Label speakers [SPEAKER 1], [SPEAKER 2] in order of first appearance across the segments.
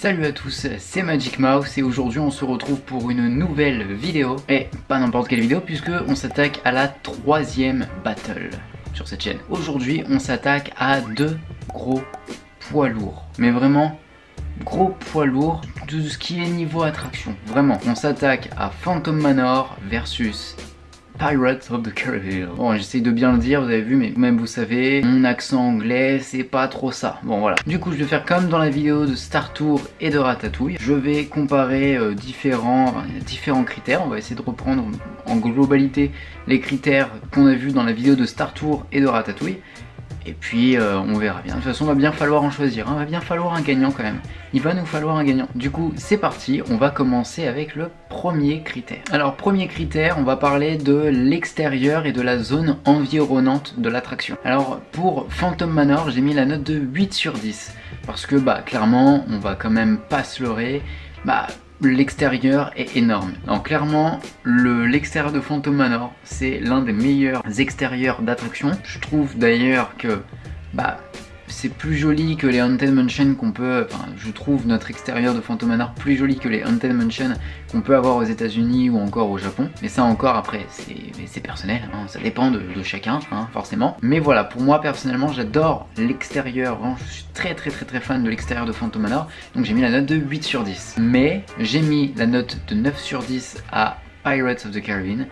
[SPEAKER 1] Salut à tous, c'est Magic Mouse et aujourd'hui on se retrouve pour une nouvelle vidéo. Et pas n'importe quelle vidéo puisque on s'attaque à la troisième battle sur cette chaîne. Aujourd'hui on s'attaque à deux gros poids lourds. Mais vraiment gros poids lourds de ce qui est niveau attraction. Vraiment, on s'attaque à Phantom Manor versus Pirates of the Caribbean. Bon, j'essaye de bien le dire, vous avez vu, mais même vous savez, mon accent anglais, c'est pas trop ça. Bon, voilà. Du coup, je vais faire comme dans la vidéo de Star Tour et de Ratatouille. Je vais comparer différents critères. On va essayer de reprendre en globalité les critères qu'on a vus dans la vidéo de Star Tour et de Ratatouille. Et puis on verra bien. De toute façon, il va bien falloir en choisir. Il va bien falloir un gagnant quand même. Il va nous falloir un gagnant. Du coup, c'est parti. On va commencer avec le premier critère. Alors, premier critère, on va parler de l'extérieur et de la zone environnante de l'attraction. Alors, pour Phantom Manor, j'ai mis la note de 8 sur 10. Parce que, clairement, on va quand même pas se leurrer. L'extérieur est énorme. Donc clairement, l'extérieur de Phantom Manor, c'est l'un des meilleurs extérieurs d'attraction. Je trouve d'ailleurs que c'est plus joli que les Haunted Mansion qu'on peut... Enfin, je trouve notre extérieur de Phantom Manor plus joli que les Haunted Mansion qu'on peut avoir aux États-Unis ou encore au Japon. Mais ça encore, après, c'est personnel, hein, ça dépend de chacun, hein, forcément. Mais voilà, pour moi, personnellement, j'adore l'extérieur. Je suis très fan de l'extérieur de Phantom Manor. Donc j'ai mis la note de 8 sur 10. Mais j'ai mis la note de 9 sur 10 à Pirates of the Caribbean.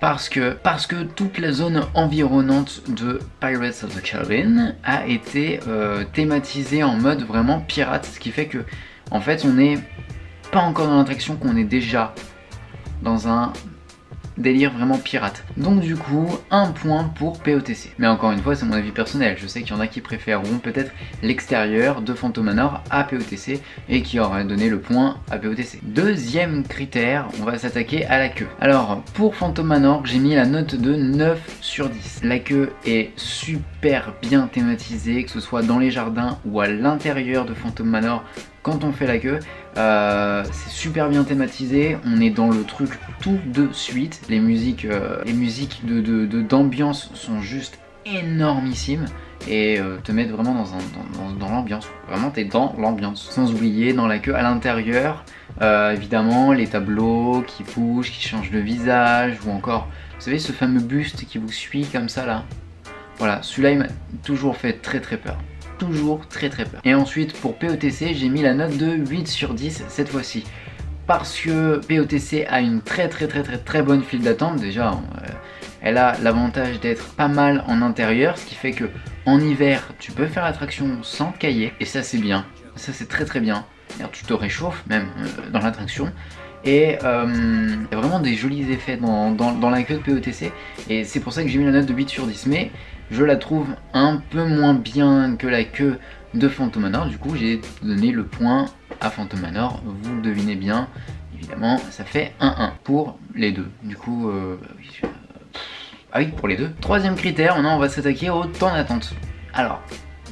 [SPEAKER 1] Parce que toute la zone environnante de Pirates of the Caribbean a été thématisée en mode vraiment pirate, ce qui fait que en fait on n'est pas encore dans l'attraction, qu'on est déjà dans un délire vraiment pirate. Donc du coup, un point pour POTC. Mais encore une fois, c'est mon avis personnel. Je sais qu'il y en a qui préféreront peut-être l'extérieur de Phantom Manor à POTC et qui auraient donné le point à POTC. Deuxième critère, on va s'attaquer à la queue. Alors, pour Phantom Manor, j'ai mis la note de 9 sur 10. La queue est super bien thématisée, que ce soit dans les jardins ou à l'intérieur de Phantom Manor. Quand on fait la queue, c'est super bien thématisé, on est dans le truc tout de suite. Les musiques d'ambiance sont juste énormissimes et te mettent vraiment dans l'ambiance. Vraiment, t'es dans l'ambiance. Sans oublier dans la queue à l'intérieur, évidemment, les tableaux qui bougent, qui changent de visage, ou encore, vous savez, ce fameux buste qui vous suit comme ça là. Voilà, celui-là il m'a toujours fait très peur. Toujours très peur. Et ensuite pour POTC, j'ai mis la note de 8 sur 10 cette fois-ci. Parce que POTC a une très bonne file d'attente. Déjà, elle a l'avantage d'être pas mal en intérieur, ce qui fait que en hiver, tu peux faire l'attraction sans te cailler. Et ça c'est bien, ça c'est très bien. Tu te réchauffes même dans l'attraction. Et il y a vraiment des jolis effets dans la queue de POTC. Et c'est pour ça que j'ai mis la note de 8 sur 10. Mais je la trouve un peu moins bien que la queue de Phantom Manor. Du coup, j'ai donné le point à Phantom Manor. Vous le devinez bien, évidemment, ça fait 1-1 pour les deux. Du coup, ah oui, pour les deux. Troisième critère, maintenant on va s'attaquer au temps d'attente. Alors,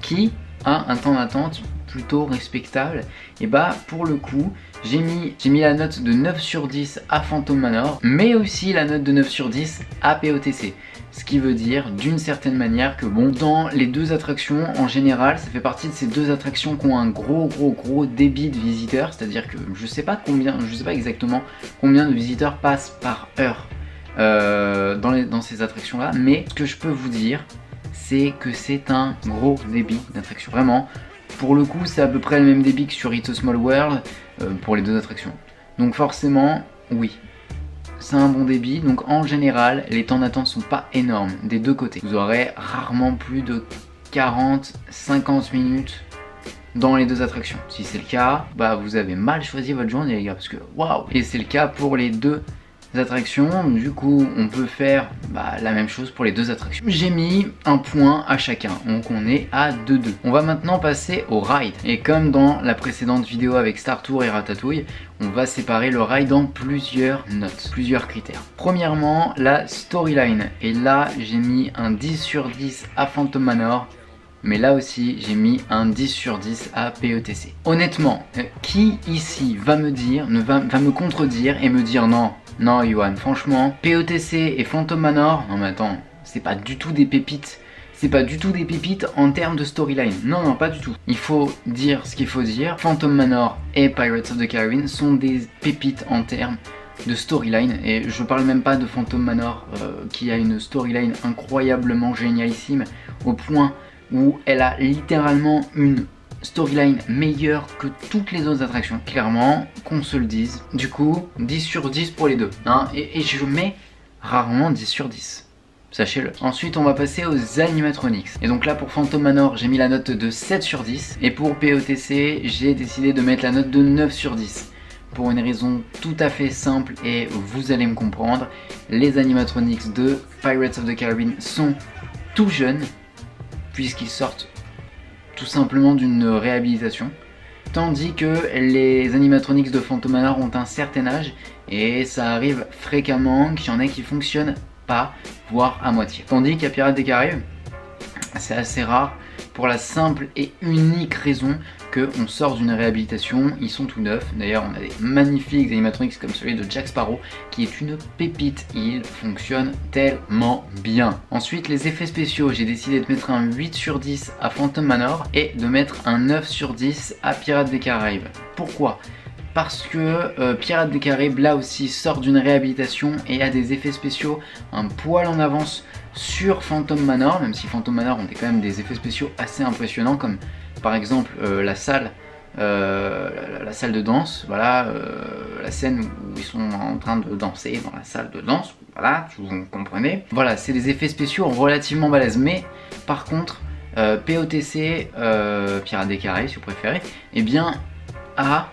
[SPEAKER 1] qui a un temps d'attente plutôt respectable? Et pour le coup, j'ai mis la note de 9 sur 10 à Phantom Manor, mais aussi la note de 9 sur 10 à POTC. Ce qui veut dire d'une certaine manière que dans les deux attractions en général, ça fait partie de ces deux attractions qui ont un gros débit de visiteurs. C'est-à-dire que je sais pas exactement combien de visiteurs passent par heure dans ces attractions là, mais ce que je peux vous dire, c'est que c'est un gros débit d'attraction. Vraiment, pour le coup, c'est à peu près le même débit que sur It's a Small World pour les deux attractions. Donc forcément, oui, c'est un bon débit. Donc en général, les temps d'attente sont pas énormes des deux côtés. Vous aurez rarement plus de 40-50 minutes dans les deux attractions. Si c'est le cas, vous avez mal choisi votre journée les gars, parce que waouh. Et c'est le cas pour les deux attractions. Du coup, on peut faire la même chose pour les deux attractions. J'ai mis un point à chacun, donc on est à 2-2. On va maintenant passer au ride. Et comme dans la précédente vidéo avec Star Tour et Ratatouille, on va séparer le ride en plusieurs notes, plusieurs critères. Premièrement, la storyline. Et là, j'ai mis un 10 sur 10 à Phantom Manor. Mais là aussi, j'ai mis un 10 sur 10 à POTC. Honnêtement, qui ici va me contredire et me dire non, Yohan, franchement, POTC et Phantom Manor, non mais attends, c'est pas du tout des pépites. c'est pas du tout des pépites en termes de storyline. Non, non, pas du tout. Il faut dire ce qu'il faut dire. Phantom Manor et Pirates of the Caribbean sont des pépites en termes de storyline, et je parle même pas de Phantom Manor qui a une storyline incroyablement génialissime au point où elle a littéralement une storyline meilleure que toutes les autres attractions, clairement, qu'on se le dise. Du coup, 10 sur 10 pour les deux, hein, et je mets rarement 10 sur 10. Sachez-le. Ensuite, on va passer aux animatronics. Et donc là, pour Phantom Manor, j'ai mis la note de 7 sur 10. Et pour POTC, j'ai décidé de mettre la note de 9 sur 10. Pour une raison tout à fait simple, et vous allez me comprendre. Les animatronics de Pirates of the Caribbean sont tout jeunes, puisqu'ils sortent tout simplement d'une réhabilitation. Tandis que les animatronics de Phantom Manor ont un certain âge, et ça arrive fréquemment qu'il y en ait qui fonctionnent pas, voire à moitié. Tandis qu'à Pirates des Caraïbes, c'est assez rare pour la simple et unique raison qu'on sort d'une réhabilitation, ils sont tout neufs. D'ailleurs, on a des magnifiques animatronics comme celui de Jack Sparrow qui est une pépite, il fonctionne tellement bien. Ensuite, les effets spéciaux, j'ai décidé de mettre un 8 sur 10 à Phantom Manor et de mettre un 9 sur 10 à Pirates des Caraïbes. Pourquoi ? Parce que Pirates des Caraïbes là aussi sort d'une réhabilitation et a des effets spéciaux un poil en avance sur Phantom Manor, même si Phantom Manor ont quand même des effets spéciaux assez impressionnants, comme par exemple la salle de danse, voilà, la scène où ils sont en train de danser dans la salle de danse, voilà, vous comprenez. Voilà, c'est des effets spéciaux relativement balèzes, mais par contre POTC, Pirates des Caraïbes si vous préférez, eh bien a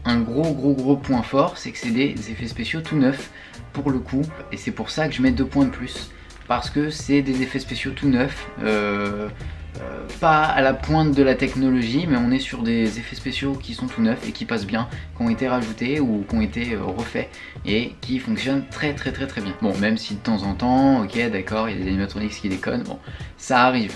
[SPEAKER 1] un gros point fort, c'est que c'est des effets spéciaux tout neufs pour le coup, et c'est pour ça que je mets 2 points de plus, parce que c'est des effets spéciaux tout neufs, pas à la pointe de la technologie, mais on est sur des effets spéciaux qui sont tout neufs et qui passent bien, qui ont été rajoutés ou qui ont été refaits et qui fonctionnent très bien. Bon, même si de temps en temps, ok d'accord, il y a des animatronics qui déconnent, bon, ça arrive,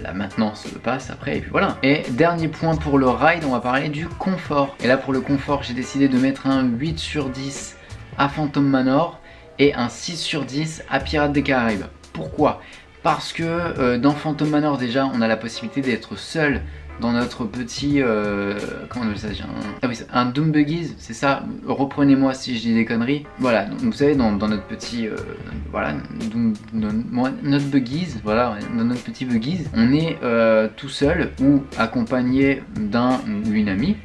[SPEAKER 1] la maintenance passe après et puis voilà. Et dernier point pour le ride, on va parler du confort. Et là pour le confort, j'ai décidé de mettre un 8 sur 10 à Phantom Manor et un 6 sur 10 à Pirates des Caraïbes. Pourquoi ? Parce que dans Phantom Manor déjà on a la possibilité d'être seul dans notre petit comment on appelle ça, un Doom Buggies, c'est ça, reprenez-moi si je dis des conneries. Voilà, donc, vous savez dans notre petit voilà, notre Buggies, voilà, dans notre petit Buggies, on est tout seul ou accompagné d'un ou une amie.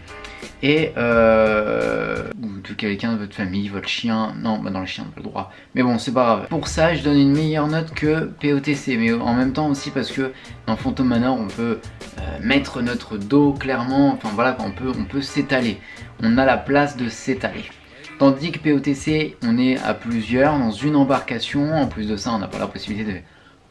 [SPEAKER 1] Et ou de quelqu'un de votre famille, votre chien, non, bah dans le chien on n'a pas le droit, mais bon c'est pas grave. Pour ça je donne une meilleure note que POTC, mais en même temps aussi parce que dans Phantom Manor on peut mettre notre dos clairement, enfin voilà, on peut s'étaler, on a la place de s'étaler. Tandis que POTC on est à plusieurs dans une embarcation, en plus de ça on n'a pas la possibilité de...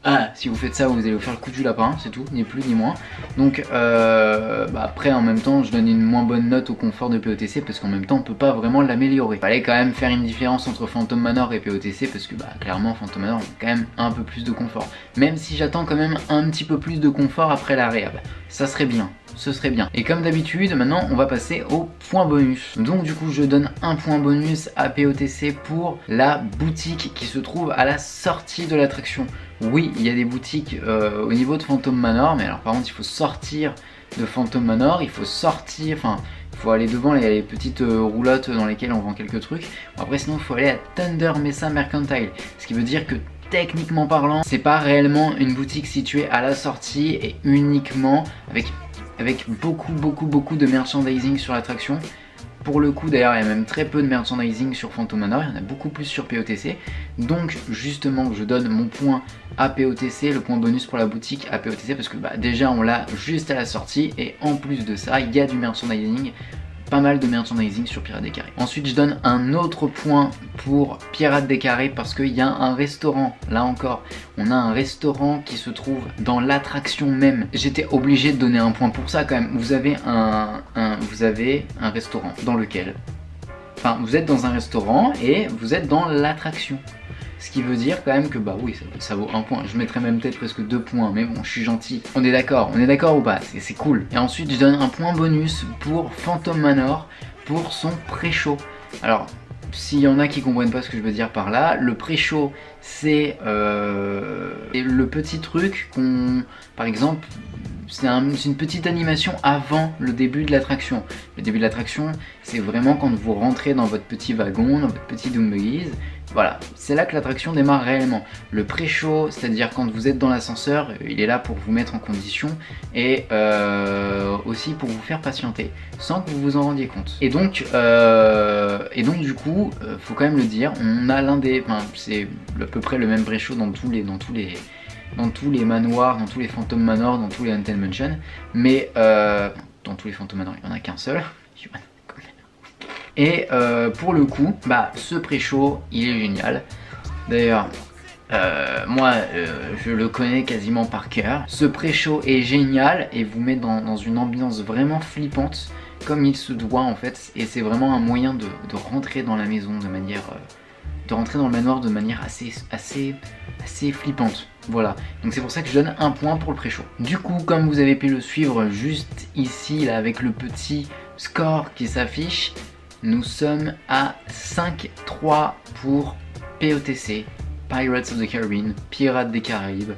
[SPEAKER 1] Ah, si vous faites ça, vous allez vous faire le coup du lapin, c'est tout, ni plus ni moins. Donc après en même temps je donne une moins bonne note au confort de POTC parce qu'en même temps on peut pas vraiment l'améliorer. Fallait quand même faire une différence entre Phantom Manor et POTC parce que clairement Phantom Manor a quand même un peu plus de confort. Même si j'attends quand même un petit peu plus de confort après la réhab. Ça serait bien. Ce serait bien. Et comme d'habitude, maintenant on va passer au point bonus. Donc du coup je donne un point bonus à POTC pour la boutique qui se trouve à la sortie de l'attraction. Oui, il y a des boutiques au niveau de Phantom Manor, mais alors par contre il faut sortir de Phantom Manor, il faut sortir, enfin il faut aller devant les petites roulottes dans lesquelles on vend quelques trucs. Bon, après sinon il faut aller à Thunder Mesa Mercantile, ce qui veut dire que techniquement parlant, c'est pas réellement une boutique située à la sortie et uniquement avec beaucoup de merchandising sur l'attraction. Pour le coup d'ailleurs il y a même très peu de merchandising sur Phantom Manor, il y en a beaucoup plus sur POTC. Donc justement je donne mon point à POTC, le point bonus pour la boutique à POTC parce que déjà on l'a juste à la sortie et en plus de ça il y a du merchandising, pas mal de merchandising sur Pirates des Caraïbes. Ensuite je donne un autre point pour Pirates des Caraïbes parce qu'il y a un restaurant, là encore on a un restaurant qui se trouve dans l'attraction même. J'étais obligé de donner un point pour ça quand même. Vous avez un restaurant dans lequel, enfin vous êtes dans un restaurant et vous êtes dans l'attraction. Ce qui veut dire quand même que oui ça vaut un point. Je mettrais même peut-être presque 2 points, mais bon je suis gentil. On est d'accord ou pas? C'est cool. Et ensuite je donne un point bonus pour Phantom Manor pour son pré-show. Alors s'il y en a qui comprennent pas ce que je veux dire par là, le pré-show c'est le petit truc qu'on, par exemple, c'est une petite animation avant le début de l'attraction. Le début de l'attraction, c'est vraiment quand vous rentrez dans votre petit wagon, dans votre petit Doom Buggies. Voilà, c'est là que l'attraction démarre réellement. Le pré-show, c'est-à-dire quand vous êtes dans l'ascenseur, il est là pour vous mettre en condition et aussi pour vous faire patienter, sans que vous vous en rendiez compte. Et donc du coup, faut quand même le dire, on a l'un des, enfin, c'est à peu près le même pré-show dans tous les manoirs, dans tous les Phantom Manor, dans tous les Haunted Mansion, mais dans tous les Phantom Manor, il n'y en a qu'un seul. Et pour le coup, bah, ce pré-show, il est génial. D'ailleurs, moi, je le connais quasiment par cœur. Ce pré-show est génial et vous met dans une ambiance vraiment flippante, comme il se doit en fait. Et c'est vraiment un moyen de rentrer dans la maison de manière... de rentrer dans le manoir de manière assez flippante. Voilà, donc c'est pour ça que je donne un point pour le pré-show. Du coup, comme vous avez pu le suivre juste ici, là, avec le petit score qui s'affiche, nous sommes à 5-3 pour POTC, Pirates of the Caribbean, Pirates des Caraïbes.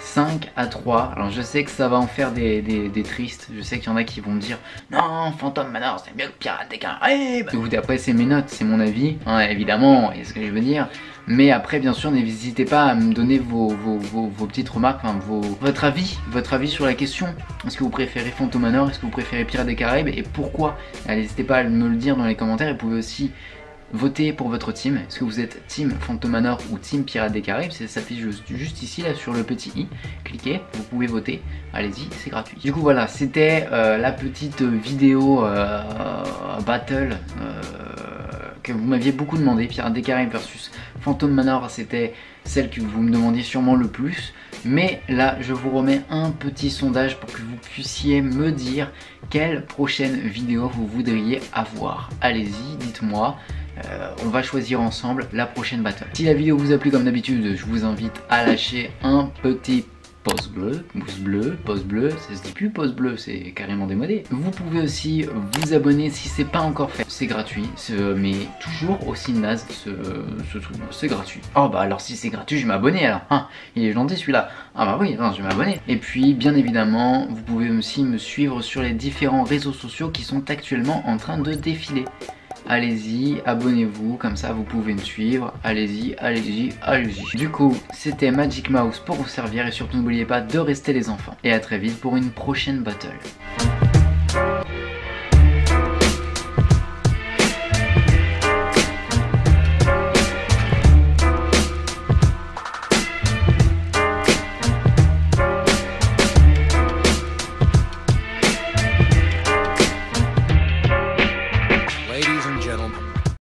[SPEAKER 1] 5-3, alors je sais que ça va en faire des tristes, je sais qu'il y en a qui vont me dire non, Phantom Manor c'est mieux que Pirates des Caraïbes. Écoutez, après c'est mes notes, c'est mon avis, hein, évidemment, et ce que je veux dire. Mais après bien sûr n'hésitez pas à me donner vos petites remarques, enfin, votre avis sur la question. Est-ce que vous préférez Phantom Manor, est-ce que vous préférez Pirates des Caraïbes et pourquoi? N'hésitez pas à me le dire dans les commentaires et vous pouvez aussi votez pour votre team. Est-ce que vous êtes team Phantom Manor ou team Pirates des Caraïbes? Ça s'affiche juste ici là sur le petit i. Cliquez, vous pouvez voter. Allez-y, c'est gratuit. Du coup voilà, c'était la petite vidéo battle que vous m'aviez beaucoup demandé. Pirates des Caraïbes versus Phantom Manor, c'était celle que vous me demandiez sûrement le plus. Mais là, je vous remets un petit sondage pour que vous puissiez me dire quelle prochaine vidéo vous voudriez avoir. Allez-y, dites-moi. On va choisir ensemble la prochaine battle. Si la vidéo vous a plu comme d'habitude, je vous invite à lâcher un petit pouce bleu, ça se dit plus pouce bleu, c'est carrément démodé. Vous pouvez aussi vous abonner si c'est pas encore fait, c'est gratuit, mais toujours aussi naze ce truc, c'est gratuit. Oh bah alors si c'est gratuit, je vais m'abonner alors, hein, il est gentil celui-là. Ah bah oui, non, je vais m'abonner. Et puis bien évidemment, vous pouvez aussi me suivre sur les différents réseaux sociaux qui sont actuellement en train de défiler. Allez-y, abonnez-vous, comme ça vous pouvez me suivre, allez-y, allez-y, allez-y. Du coup, c'était Magic Mouse pour vous servir et surtout n'oubliez pas de rester les enfants. Et à très vite pour une prochaine battle.